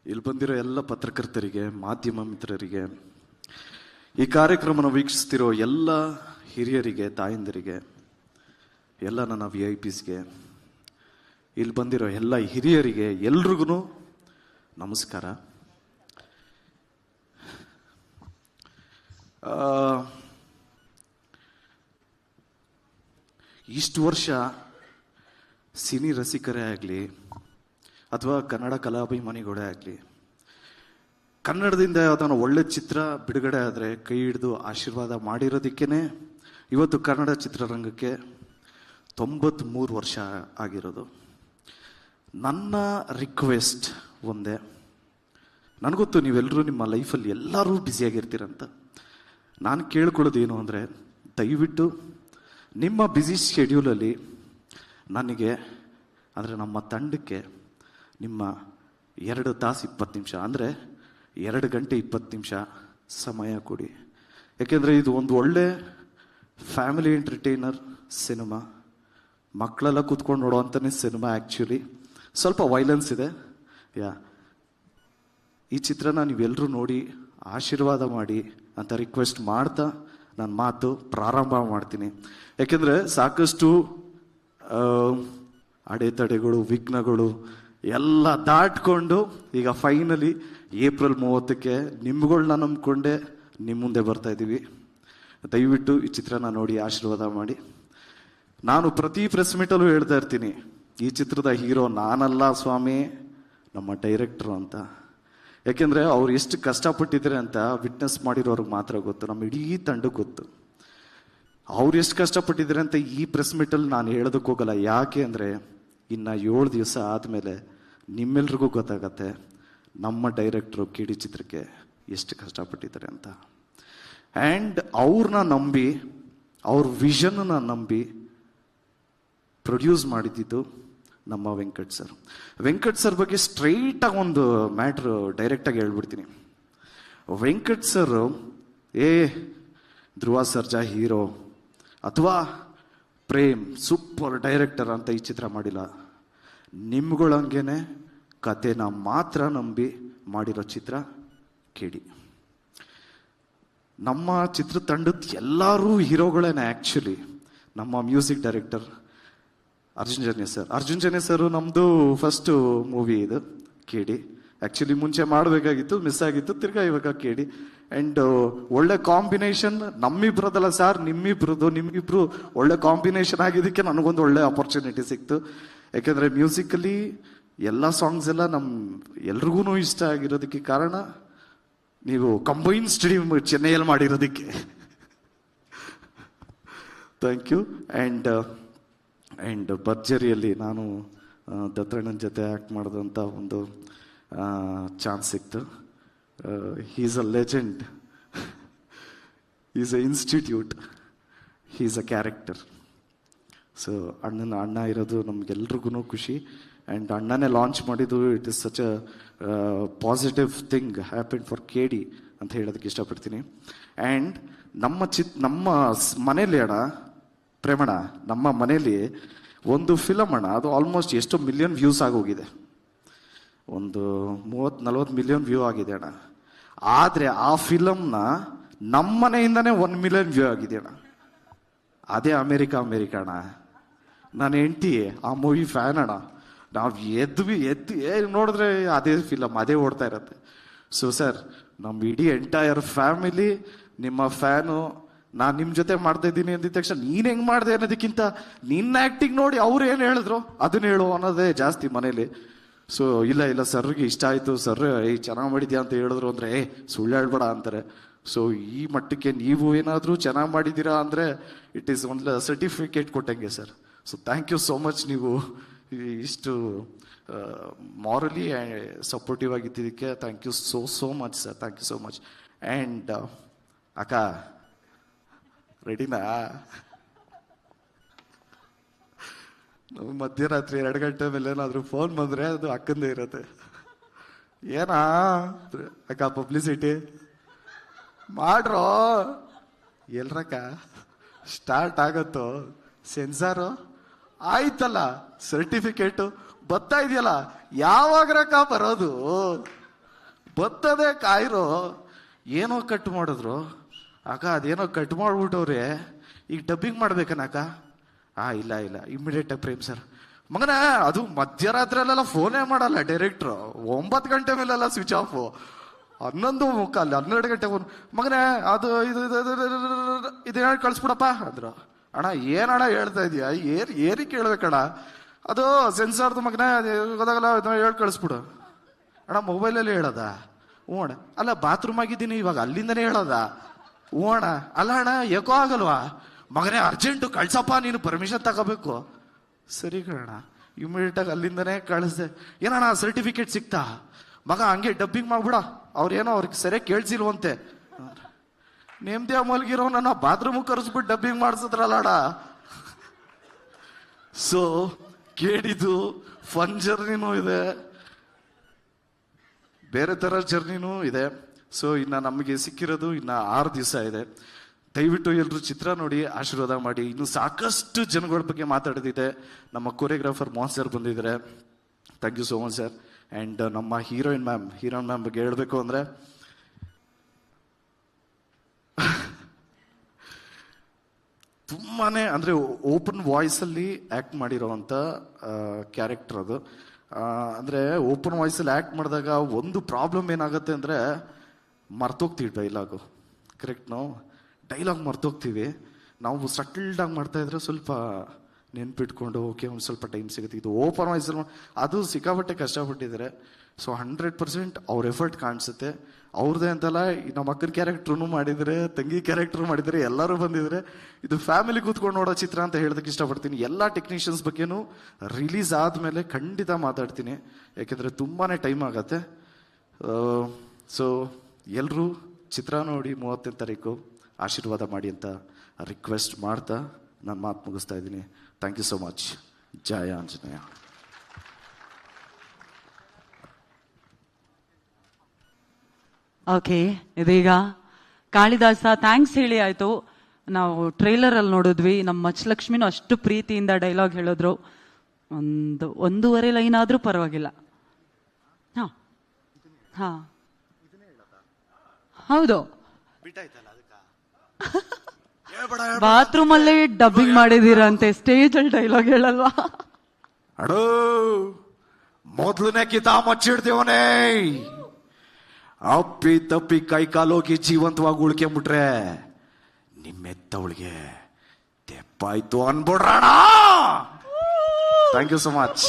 ಇಲ್ಲಿ ಬಂದಿರೋ ಎಲ್ಲ ಪತ್ರಕರ್ತರಿಗೆ, ಮಾಧ್ಯಮ ಮಿತ್ರರಿಗೆ, ಈ ಕಾರ್ಯಕ್ರಮನ ವೀಕ್ಷಿಸ್ತಿರೋ ಎಲ್ಲ ಹಿರಿಯರಿಗೆ, ತಾಯಂದಿರಿಗೆ, ಎಲ್ಲ ನನ್ನ VIPsಗೆ, ಇಲ್ಲಿ ಬಂದಿರೋ ಎಲ್ಲ ಹಿರಿಯರಿಗೆ ಎಲ್ರಿಗೂ ನಮಸ್ಕಾರ. ಇಷ್ಟು ವರ್ಷ ಸಿನಿ ರಸಿಕರೇ ಆಗಲಿ ಅಥವಾ ಕನ್ನಡ ಕಲಾಭಿಮಾನಿಗಳೇ ಆಗಲಿ, ಕನ್ನಡದಿಂದ ಯಾವುದಾನ ಒಳ್ಳೆ ಚಿತ್ರ ಬಿಡುಗಡೆ ಆದರೆ ಕೈ ಹಿಡಿದು ಆಶೀರ್ವಾದ ಮಾಡಿರೋದಕ್ಕೇ ಇವತ್ತು ಕನ್ನಡ ಚಿತ್ರರಂಗಕ್ಕೆ 93 ವರ್ಷ ಆಗಿರೋದು. ನನ್ನ ರಿಕ್ವೆಸ್ಟ್ ಒಂದೇ, ನನಗೊತ್ತು ನೀವೆಲ್ಲರೂ ನಿಮ್ಮ ಲೈಫಲ್ಲಿ ಎಲ್ಲರೂ ಬ್ಯುಸಿಯಾಗಿರ್ತೀರಂತ. ನಾನು ಕೇಳ್ಕೊಳ್ಳೋದೇನು ಅಂದರೆ, ದಯವಿಟ್ಟು ನಿಮ್ಮ ಬ್ಯುಸಿ ಶೆಡ್ಯೂಲಲ್ಲಿ ನನಗೆ ಅಂದರೆ ನಮ್ಮ ತಂಡಕ್ಕೆ ನಿಮ್ಮ 2 ತಾಸು 20 ನಿಮಿಷ ಅಂದರೆ 2 ಗಂಟೆ 20 ನಿಮಿಷ ಸಮಯ ಕೊಡಿ. ಯಾಕೆಂದರೆ ಇದು ಒಂದು ಒಳ್ಳೆ ಫ್ಯಾಮಿಲಿ ಎಂಟರ್ಟೈನರ್ ಸಿನಿಮಾ, ಮಕ್ಕಳೆಲ್ಲ ಕೂತ್ಕೊಂಡು ನೋಡೋವಂಥನೇ ಸಿನಿಮಾ. ಆ್ಯಕ್ಚುಲಿ ಸ್ವಲ್ಪ ವೈಲೆನ್ಸ್ ಇದೆ. ಈ ಚಿತ್ರನ ನೀವೆಲ್ಲರೂ ನೋಡಿ ಆಶೀರ್ವಾದ ಮಾಡಿ ಅಂತ ರಿಕ್ವೆಸ್ಟ್ ಮಾಡ್ತಾ ನನ್ನ ಮಾತು ಪ್ರಾರಂಭ ಮಾಡ್ತೀನಿ. ಯಾಕೆಂದರೆ ಸಾಕಷ್ಟು ಅಡೆತಡೆಗಳು, ವಿಘ್ನಗಳು ಎಲ್ಲ ದಾಟ್ಕೊಂಡು ಈಗ ಫೈನಲಿ ಏಪ್ರಿಲ್ 30ಕ್ಕೆ ನಿಮ್ಗಳನ್ನ ನಂಬ್ಕೊಂಡೆ ನಿಮ್ಮ ಮುಂದೆ ಬರ್ತಾ ಇದ್ದೀವಿ. ದಯವಿಟ್ಟು ಈ ಚಿತ್ರನ ನೋಡಿ ಆಶೀರ್ವಾದ ಮಾಡಿ. ನಾನು ಪ್ರತಿ ಪ್ರೆಸ್ ಮೀಟಲ್ಲೂ ಹೇಳ್ತಾ ಇರ್ತೀನಿ, ಈ ಚಿತ್ರದ ಹೀರೋ ನಾನಲ್ಲ ಸ್ವಾಮಿ, ನಮ್ಮ ಡೈರೆಕ್ಟ್ರು ಅಂತ. ಯಾಕೆಂದರೆ ಅವ್ರು ಎಷ್ಟು ಕಷ್ಟಪಟ್ಟಿದ್ದಾರೆ ಅಂತ ವಿಟ್ನೆಸ್ ಮಾಡಿರೋರ್ಗೆ ಮಾತ್ರ ಗೊತ್ತು, ನಮ್ಮ ಇಡೀ ತಂಡಕ್ಕೆ ಗೊತ್ತು. ಅವ್ರು ಎಷ್ಟು ಕಷ್ಟಪಟ್ಟಿದ್ದಾರೆ ಅಂತ ಈ ಪ್ರೆಸ್ ಮೀಟಲ್ಲಿ ನಾನು ಹೇಳೋದಕ್ಕೆ ಹೋಗಲ್ಲ. ಯಾಕೆ ಅಂದರೆ ಇನ್ನು 7 ದಿವಸ ಆದಮೇಲೆ ನಿಮ್ಮೆಲ್ರಿಗೂ ಗೊತ್ತಾಗತ್ತೆ ನಮ್ಮ ಡೈರೆಕ್ಟ್ರು KD ಚಿತ್ರಕ್ಕೆ ಎಷ್ಟು ಕಷ್ಟಪಟ್ಟಿದ್ದಾರೆ ಅಂತ. ಆ್ಯಂಡ್ ಅವ್ರನ್ನ ನಂಬಿ, ಅವ್ರ ವಿಷನ್ನ ನಂಬಿ ಪ್ರೊಡ್ಯೂಸ್ ಮಾಡಿದ್ದು ನಮ್ಮ ವೆಂಕಟ್ ಸರ್. ವೆಂಕಟ್ ಸರ್ ಬಗ್ಗೆ ಸ್ಟ್ರೈಟಾಗಿ ಒಂದು ಮ್ಯಾಟ್ರು ಡೈರೆಕ್ಟಾಗಿ ಹೇಳ್ಬಿಡ್ತೀನಿ. ವೆಂಕಟ್ ಸರ್ ಧ್ರುವ ಸರ್ಜಾ ಹೀರೋ ಅಥವಾ ಪ್ರೇಮ್ ಸೂಪರ್ ಡೈರೆಕ್ಟರ್ ಅಂತ ಈ ಚಿತ್ರ ಮಾಡಿಲ್ಲ. ನಿಮ್ಗಳಂಗೆನೆ ಕತೆನ ಮಾತ್ರ ನಂಬಿ ಮಾಡಿರೋ ಚಿತ್ರ KD. ನಮ್ಮ ಚಿತ್ರತಂಡದ ಎಲ್ಲರೂ ಹೀರೋಗಳೇನೆ. ಆ್ಯಕ್ಚುಲಿ ನಮ್ಮ music director Arjun Janya sir ನಮ್ಮದು ಫಸ್ಟು ಮೂವಿ ಇದು KD. ಆ್ಯಕ್ಚುಲಿ ಮುಂಚೆ ಮಾಡಬೇಕಾಗಿತ್ತು, ಮಿಸ್ ಆಗಿತ್ತು, ತಿರ್ಗಾ ಇವಾಗ KD. ಆ್ಯಂಡ್ ಒಳ್ಳೆ ಕಾಂಬಿನೇಷನ್ ನಮ್ಮಿಬ್ರದಲ್ಲ ಸರ್, ನಿಮ್ಗಿಬ್ರು ಒಳ್ಳೆ ಕಾಂಬಿನೇಷನ್ ಆಗಿದ್ದಕ್ಕೆ ನನಗೊಂದು ಒಳ್ಳೆ ಆಪರ್ಚುನಿಟಿ ಸಿಕ್ತು. ಯಾಕೆಂದರೆ ಮ್ಯೂಸಿಕಲಿ ಎಲ್ಲ ಸಾಂಗ್ಸ್ ಎಲ್ಲ ಎಲ್ರಿಗೂ ಇಷ್ಟ ಆಗಿರೋದಕ್ಕೆ ಕಾರಣ ನೀವು ಕಂಬೈನ್ ಸ್ಟುಡಿಯೋ ಚೆನ್ನೈಯಲ್ಲಿ ಮಾಡಿರೋದಕ್ಕೆ. Thank you. ಆ್ಯಂಡ್ ಭರ್ಜರಿಯಲ್ಲಿ ನಾನು ದತ್ತಣ್ಣನ ಜೊತೆ ಆ್ಯಕ್ಟ್ ಮಾಡಿದಂಥ ಒಂದು ಚಾನ್ಸ್ ಸಿಕ್ತು. Is a legend, is a institute, is a character. So ಅಣ್ಣ ಇರೋದು ನಮ್ಗೆಲ್ರಿಗೂ ಖುಷಿ. ಆ್ಯಂಡ್ ಅಣ್ಣನೇ ಲಾಂಚ್ ಮಾಡಿದ್ದು, it is such a positive thing happen for KD ಅಂತ ಹೇಳೋದಕ್ಕೆ ಇಷ್ಟಪಡ್ತೀನಿ. ಆ್ಯಂಡ್ ನಮ್ಮ ಮನೇಲಿ ಪ್ರೇಮಣ್ಣ, ನಮ್ಮ ಮನೇಲಿ ಒಂದು ಫಿಲಮ್ ಅದು ಆಲ್ಮೋಸ್ಟ್ ಎಷ್ಟೋ ಮಿಲಿಯನ್ ವ್ಯೂಸ್ ಆಗೋಗಿದೆ. ಒಂದು 30-40 ಮಿಲಿಯನ್ ವ್ಯೂ ಆಗಿದೆ ಅಣ್ಣ. ಆದರೆ ಆ ಫಿಲಮ್ನ ನಮ್ಮ ಮನೆಯಿಂದನೇ 1 ಮಿಲಿಯನ್ ವ್ಯೂ ಆಗಿದೆ ಅಣ್ಣ. ಅದೇ ಅಮೇರಿಕಾ ಅಣ್ಣ. ನನ್ನ ಹೆಂಡತಿ ಆ ಮೂವಿ ಫ್ಯಾನ್ ಅಣ್ಣ. ನಾವು ಎದ್ದು ನೋಡಿದ್ರೆ ಅದೇ ಫಿಲಮ್ ಅದೇ ಓಡ್ತಾ ಇರತ್ತೆ. ಸೊ ಸರ್, ನಮ್ಮ ಇಡೀ ಎಂಟೈರ್ ಫ್ಯಾಮಿಲಿ ನಿಮ್ಮ ಫ್ಯಾನು. ನಾನು ನಿಮ್ಮ ಜೊತೆ ಮಾಡ್ತಾ ಇದ್ದೀನಿ ಅಂದಿದ ತಕ್ಷಣ ನೀನು ಹೆಂಗೆ ಮಾಡಿದೆ ಅನ್ನೋದಕ್ಕಿಂತ ನಿನ್ನ ಆ್ಯಕ್ಟಿಂಗ್ ನೋಡಿ ಅವ್ರು ಏನು ಹೇಳಿದ್ರು ಅದನ್ನ ಹೇಳು ಅನ್ನೋದೇ ಜಾಸ್ತಿ ಮನೇಲಿ. ಸೊ ಇಲ್ಲ ಸರ್ಗೆ ಇಷ್ಟ ಆಯಿತು, ಸರ್ ಚೆನ್ನಾಗಿ ಮಾಡಿದ್ಯಾ ಅಂತ ಹೇಳಿದ್ರು ಅಂದರೆ ಸುಳ್ಳು ಹೇಳ್ಬೇಡ ಅಂತಾರೆ. ಸೊ ಈ ಮಟ್ಟಕ್ಕೆ ನೀವು ಏನಾದರೂ ಚೆನ್ನಾಗಿ ಮಾಡಿದ್ದೀರಾ ಅಂದರೆ ಇಟ್ ಈಸ್ ಒಂದು ಸರ್ಟಿಫಿಕೇಟ್ ಕೊಟ್ಟಂಗೆ sir. So thank you so much. ನೀವು ಇಷ್ಟು ಮಾರಲಿ ಸಪೋರ್ಟಿವ್ ಆಗಿದ್ದಕ್ಕೆ thank you so much sir. Thank you so much. And ಅಕ್ಕ ರೆಡಿನಾ? ಮಧ್ಯರಾತ್ರಿ 2 ಗಂಟೆ ಮೇಲೆ ಏನಾದರೂ ಫೋನ್ ಬಂದರೆ ಅದು ಅಕ್ಕಂದೇ ಇರುತ್ತೆ. ಏನಾ ಅಕ್ಕ ಪಬ್ಲಿಸಿಟಿ ಮಾಡ್ರೋ, ಎಲ್ರಕ್ಕ ಸ್ಟಾರ್ಟ್ ಆಗತ್ತೋ ಸೆನ್ಸಾರು ಆಯ್ತಲ್ಲ, ಸರ್ಟಿಫಿಕೇಟು ಬರ್ತಾ ಇದೆಯಲ್ಲ, ಯಾವಾಗ್ರಕ್ಕ ಬರೋದು? ಬರ್ತದೆ ಕಾಯಿರೋ. ಏನೋ ಕಟ್ ಮಾಡಿದ್ರು ಅಕ್ಕ, ಅದೇನೋ ಕಟ್ ಮಾಡ್ಬಿಟ್ಟವ್ರೆ, ಈಗ ಡಬ್ಬಿಂಗ್ ಮಾಡ್ಬೇಕನಕ್ಕ. ಇಲ್ಲ ಇಮಿಡಿಯೇಟ್ ಪ್ರೇಮ್ ಸರ್. ಮಗನ ಅದು ಮಧ್ಯರಾತ್ರಿಯಲ್ಲೆಲ್ಲ ಫೋನೇ ಮಾಡಲ್ಲ ಡೈರೆಕ್ಟ್ರು, 9 ಗಂಟೆ ಮೇಲೆಲ್ಲ ಸ್ವಿಚ್ ಆಫ್. 11:15 12 ಗಂಟೆ ಫೋನ್. ಮಗನೇ ಅದು ಇದು ಹೇಳಿ ಕಳಿಸ್ಬಿಡಪ್ಪ ಅಂದ್ರು. ಅಣ್ಣ ಏನಣ್ಣ ಹೇಳ್ತಾ ಇದೀಯಾ, ಏನಿಗೆ ಕೇಳ್ಬೇಕಣ್ಣ, ಅದು ಸೆನ್ಸಾರ್ದು ಮಗನೇ ಗೊತ್ತಾಗಲ್ಲ, ಹೇಳಿ ಕಳಿಸ್ಬಿಡು. ಅಣ್ಣ ಮೊಬೈಲಲ್ಲಿ ಹೇಳೋದ? ಹ್ಞೂ ಅಣ್ಣ. ಅಲ್ಲ ಬಾತ್ರೂಮ್ ಆಗಿದ್ದೀನಿ ಇವಾಗ, ಅಲ್ಲಿಂದನೇ ಹೇಳೋದ? ಹ್ಞೂ ಅಣ್ಣ. ಅಲ್ಲ ಅಣ್ಣ ಏಕೋ ಆಗಲ್ವಾ? ಮಗನೇ ಅರ್ಜೆಂಟು ಕಳ್ಸಪ್ಪ, ನೀನು ಪರ್ಮಿಷನ್ ತಗೋಬೇಕು. ಸರಿ ಕಣ, ಇಮಿಡಿಯೇಟಾಗಿ ಅಲ್ಲಿಂದನೇ ಕಳಿಸ್ದೆ. ಏನಣ್ಣ ಸರ್ಟಿಫಿಕೇಟ್ ಸಿಕ್ತಾ? ಮಗ ಹಂಗೆ ಡಬ್ಬಿಂಗ್ ಮಾಡ್ಬಿಡ, ಅವ್ರೇನೋ ಅವ್ರಿಗೆ ಸರಿಯಾಗಿ ಕೇಳಿಸಿಲ್ವಂತೆ. ನೇಮ್ದೇ ಮಲ್ಗಿರೋ ನನ್ನ ಬಾತ್ರೂಮ್ ಕರೆಸ್ಬಿಟ್ಟು ಡಬ್ಬಿಂಗ್ ಮಾಡಿಸಿದ್ರಲ್ಲಡ. ಸೊ ಕೇಳಿದ್ದು ಫನ್ ಜರ್ನಿನೂ ಇದೆ, ಬೇರೆ ತರ ಜರ್ನಿನೂ ಇದೆ. ಸೊ ಇನ್ನ ನಮಗೆ ಸಿಕ್ಕಿರೋದು ಇನ್ನ 6 ದಿವಸ ಇದೆ. ದಯವಿಟ್ಟು ಎಲ್ಲರೂ ಚಿತ್ರ ನೋಡಿ ಆಶೀರ್ವಾದ ಮಾಡಿ. ಇನ್ನು ಸಾಕಷ್ಟು ಜನಗಳ ಬಗ್ಗೆ ಮಾತಾಡೋದಿದೆ. ನಮ್ಮ ಕೊರಿಯೋಗ್ರಾಫರ್ ಮೋಹನ್ ಸರ್ ಬಂದಿದ್ದಾರೆ, thank you so much sir. And ನಮ್ಮ ಹೀರೋಯಿನ್ ಮ್ಯಾಮ್ ಬಗ್ಗೆ ಹೇಳಬೇಕು ಅಂದರೆ, ತುಂಬಾನೇ ಅಂದರೆ ಓಪನ್ ವಾಯ್ಸಲ್ಲಿ ಆ್ಯಕ್ಟ್ ಮಾಡಿರೋವಂಥ ಕ್ಯಾರೆಕ್ಟರ್ ಅದು. ಅಂದರೆ ಓಪನ್ ವಾಯ್ಸಲ್ಲಿ ಆ್ಯಕ್ಟ್ ಮಾಡಿದಾಗ ಒಂದು ಪ್ರಾಬ್ಲಮ್ ಏನಾಗುತ್ತೆ ಅಂದರೆ ಮರ್ತೋಗ್ತೀವಿ ಡೈಲಾಗು. ಕರೆಕ್ಟ್, ನಾವು ಡೈಲಾಗ್ ಮರ್ತೋಗ್ತೀವಿ. ನಾವು ಸಟಲ್ಡಾಗಿ ಮಾಡ್ತಾ ಇದ್ರೆ ಸ್ವಲ್ಪ ನೆನ್ಪಿಟ್ಕೊಂಡು ಓಕೆ ಒಂದು ಸ್ವಲ್ಪ ಟೈಮ್ ಸಿಗುತ್ತೆ. ಇದು ಓಪನ್ ವಾಯ್ಸಲ್ಲಿ ಅದು ಸಿಕ್ಕಾಪಟ್ಟೆ ಕಷ್ಟಪಟ್ಟಿದ್ದಾರೆ. ಸೊ 100% ಅವ್ರ ಎಫರ್ಟ್ ಕಾಣಿಸುತ್ತೆ. ಅವ್ರದ್ದೇ ಅಂತಲ್ಲ, ನಮ್ಮ ಅಕ್ಕನ ಕ್ಯಾರೆಕ್ಟ್ರೂ ಮಾಡಿದರೆ, ತಂಗಿ ಕ್ಯಾರೆಕ್ಟ್ರು ಮಾಡಿದರೆ, ಎಲ್ಲರೂ ಬಂದಿದ್ದಾರೆ. ಇದು ಫ್ಯಾಮಿಲಿ ಕೂತ್ಕೊಂಡು ನೋಡೋ ಚಿತ್ರ ಅಂತ ಹೇಳೋದಕ್ಕೆ ಇಷ್ಟಪಡ್ತೀನಿ. ಎಲ್ಲ ಟೆಕ್ನಿಷಿಯನ್ಸ್ ಬಗ್ಗೆನೂ ರಿಲೀಸ್ ಆದಮೇಲೆ ಖಂಡಿತ ಮಾತಾಡ್ತೀನಿ, ಯಾಕೆಂದರೆ ತುಂಬಾ ಟೈಮ್ ಆಗತ್ತೆ. ಸೊ ಎಲ್ಲರೂ ಚಿತ್ರ ನೋಡಿ 30ನೇ ತಾರೀಕು ಆಶೀರ್ವಾದ ಮಾಡಿ ಅಂತ ರಿಕ್ವೆಸ್ಟ್ ಮಾಡ್ತಾ ನಾನು ಮಾತು ಮುಗಿಸ್ತಾ ಇದ್ದೀನಿ. Thank you so much. ಜಯ ಆಂಜನೇಯ. ಓಕೆ, ಇದೀಗ ಕಾಳಿದಾಸ ಥ್ಯಾಂಕ್ಸ್ ಹೇಳಿ ಆಯ್ತು. ನಾವು ಟ್ರೈಲರ್ ಅಲ್ಲಿ ನೋಡಿದ್ವಿ, ನಮ್ಮ ಮಚ್ಚಲಕ್ಷ್ಮಿನೂ ಅಷ್ಟು ಪ್ರೀತಿಯಿಂದ ಡೈಲಾಗ್ ಹೇಳಿದ್ರು. 1.5 ಲೈನ್ ಆದ್ರೂ ಪರವಾಗಿಲ್ಲ. ಹಾ ಹೌದು, ಬಾತ್ರೂಮ್ ಅಲ್ಲೇ ಡಬ್ಬಿಂಗ್ ಮಾಡಿದೀರಂತೆ, ಸ್ಟೇಜ್ ಅಲ್ಲಿ ಡೈಲಾಗ್ ಹೇಳಲ್ವಾ? ಅಡೋ ಮೊದ್ಲನೇ ಕಿತಾ ಮಚ್ಚಿಡ್ತೀವನೇ, ಅಪ್ಪಿ ತಪ್ಪಿ ಕೈ ಕಾಲೋಗಿ ಜೀವಂತವಾಗಿ ಉಳ್ಕೊಂಬಿಟ್ರೆ ನಿಮ್ಮೆತ್ತವಳಿಗೆ ತೆಪ್ಪಾಯ್ತು ಅನ್ಬಿಡ್ರಣ. Thank you so much.